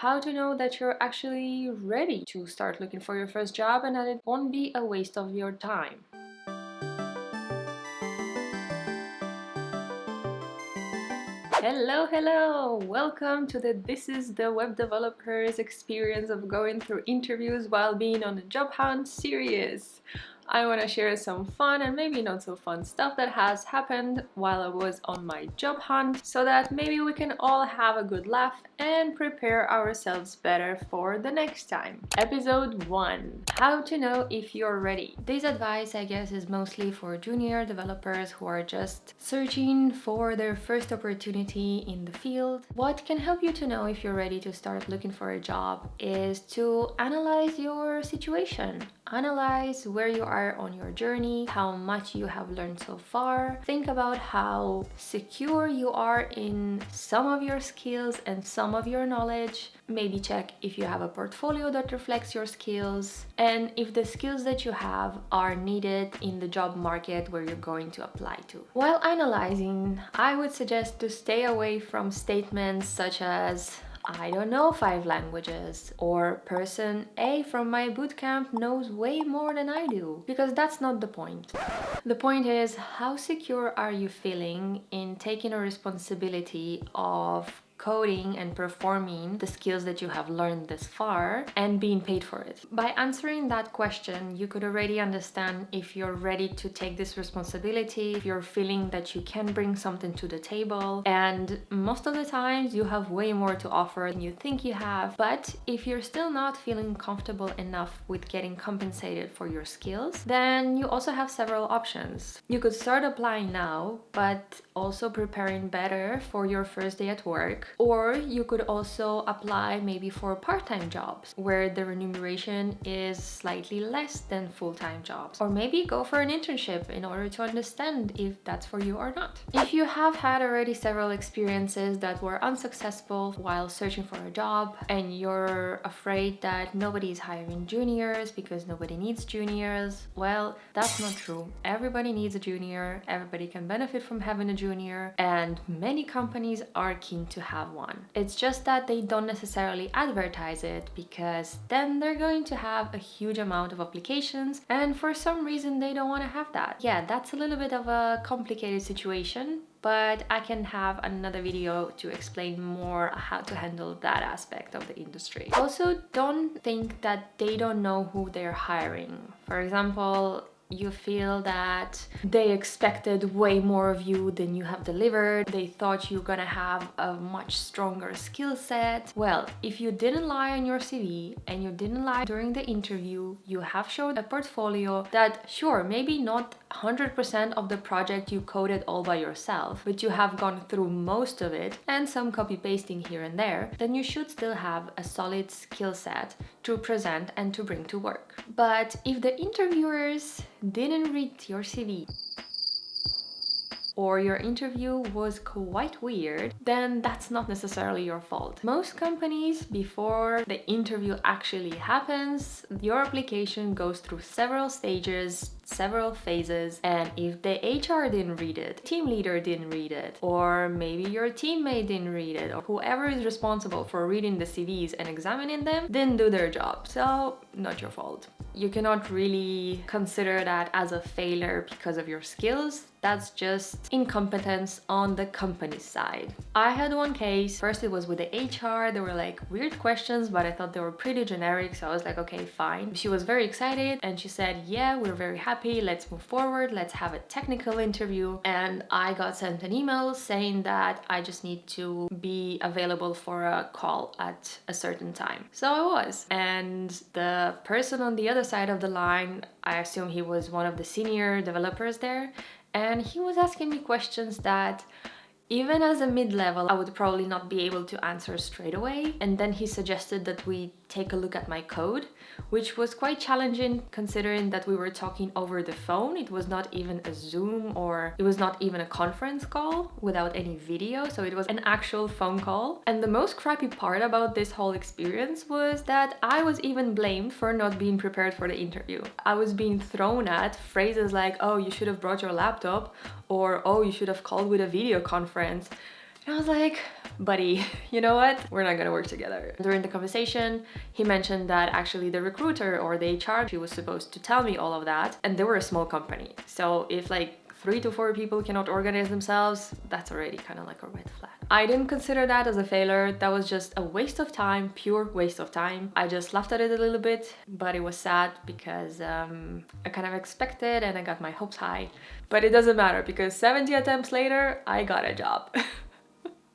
how to know that you're actually ready to start looking for your first job and that it won't be a waste of your time. Hello, welcome to the This is the Web Developer's Experience of Going Through Interviews While Being on a Job Hunt series. I want to share some fun and maybe not so fun stuff that has happened while I was on my job hunt so that maybe we can all have a good laugh and prepare ourselves better for the next time. Episode 1. How to know if you're ready. This advice, I guess, is mostly for junior developers who are just searching for their first opportunity in the field. What can help you to know if you're ready to start looking for a job is to analyze your situation. Analyze where you are on your journey, how much you have learned so far. Think about how secure you are in some of your skills and some of your knowledge. Maybe check if you have a portfolio that reflects your skills and if the skills that you have are needed in the job market where you're going to apply to. While analyzing, I would suggest to stay away from statements such as I don't know 5 languages, or person A from my bootcamp knows way more than I do, because that's not the point. The point is, how secure are you feeling in taking a responsibility of coding and performing the skills that you have learned this far and being paid for it? By answering that question, you could already understand if you're ready to take this responsibility, if you're feeling that you can bring something to the table, and most of the times you have way more to offer than you think you have. But if you're still not feeling comfortable enough with getting compensated for your skills, then you also have several options. You could start applying now, but also preparing better for your first day at work. Or you could also apply maybe for part-time jobs where the remuneration is slightly less than full-time jobs. Or maybe go for an internship in order to understand if that's for you or not. If you have had already several experiences that were unsuccessful while searching for a job and you're afraid that nobody is hiring juniors because nobody needs juniors, well, that's not true. Everybody needs a junior, everybody can benefit from having a junior, and many companies are keen to have one. It's just that they don't necessarily advertise it because then they're going to have a huge amount of applications and for some reason they don't want to have that. Yeah, that's a little bit of a complicated situation, but I can have another video to explain more how to handle that aspect of the industry. Also, don't think that they don't know who they're hiring. For example, you feel that they expected way more of you than you have delivered. They thought you're gonna have a much stronger skill set. Well, if you didn't lie on your CV and you didn't lie during the interview, you have showed a portfolio that, sure, maybe not 100% of the project you coded all by yourself, but you have gone through most of it and some copy pasting here and there, then you should still have a solid skill set to present and to bring to work. But if the interviewers didn't read your CV or your interview was quite weird, then that's not necessarily your fault. Most companies, before the interview actually happens, your application goes through several stages, several phases, and if the HR didn't read it, team leader didn't read it, or maybe your teammate didn't read it, or whoever is responsible for reading the CVs and examining them didn't do their job, so not your fault. You cannot really consider that as a failure because of your skills. That's just incompetence on the company side. I had one case. First it was with the HR. There were like weird questions, but I thought they were pretty generic, so I was like, okay, fine. She was very excited and she said, yeah, we're very happy, let's move forward, let's have a technical interview. And I got sent an email saying that I just need to be available for a call at a certain time. So I was. And the person on the other side of the line, I assume he was one of the senior developers there, and he was asking me questions that even as a mid-level, I would probably not be able to answer straight away. And then he suggested that we take a look at my code, which was quite challenging considering that we were talking over the phone. It was not even a Zoom or it was not even a conference call without any video. So it was an actual phone call. And the most crappy part about this whole experience was that I was even blamed for not being prepared for the interview. I was being thrown at phrases like, oh, you should have brought your laptop, or oh, you should have called with a video conference. And I was like, buddy, you know what? We're not gonna work together. During the conversation, he mentioned that actually the recruiter or the HR, she was supposed to tell me all of that. And they were a small company. So if like 3 to 4 people cannot organize themselves, that's already kind of like a red flag. I didn't consider that as a failure. That was just a waste of time, pure waste of time. I just laughed at it a little bit, but it was sad because I kind of expected and I got my hopes high. But it doesn't matter because 70 attempts later, I got a job.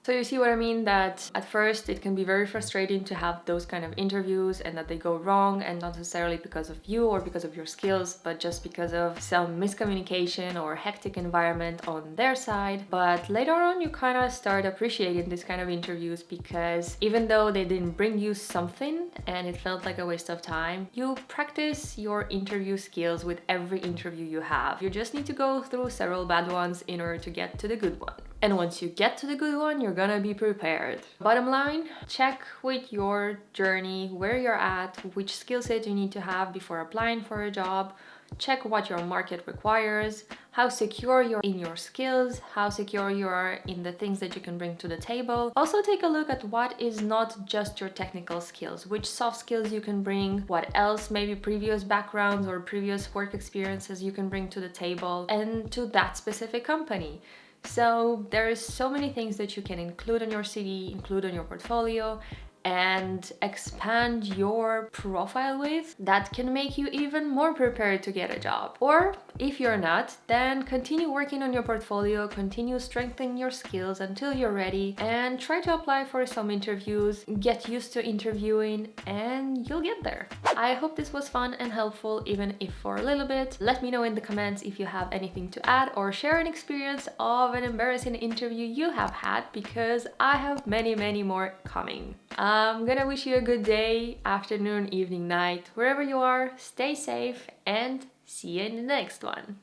So you see what I mean, that at first it can be very frustrating to have those kind of interviews and that they go wrong, and not necessarily because of you or because of your skills, but just because of some miscommunication or hectic environment on their side. But later on you kind of start appreciating these kind of interviews because even though they didn't bring you something and it felt like a waste of time, you practice your interview skills with every interview you have. You just need to go through several bad ones in order to get to the good one. And once you get to the good one, you're gonna be prepared. Bottom line, check with your journey, where you're at, which skill set you need to have before applying for a job. Check what your market requires, how secure you're in your skills, how secure you are in the things that you can bring to the table. Also take a look at what is not just your technical skills, which soft skills you can bring, what else, maybe previous backgrounds or previous work experiences you can bring to the table and to that specific company. So there's so many things that you can include on your CV, include on your portfolio, and expand your profile with that can make you even more prepared to get a job. Or if you're not, then continue working on your portfolio, continue strengthening your skills until you're ready, and try to apply for some interviews, get used to interviewing, and you'll get there. I hope this was fun and helpful, even if for a little bit. Let me know in the comments if you have anything to add or share an experience of an embarrassing interview you have had, because I have many, many more coming. I'm gonna wish you a good day, afternoon, evening, night, wherever you are. Stay safe and see you in the next one.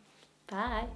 Bye!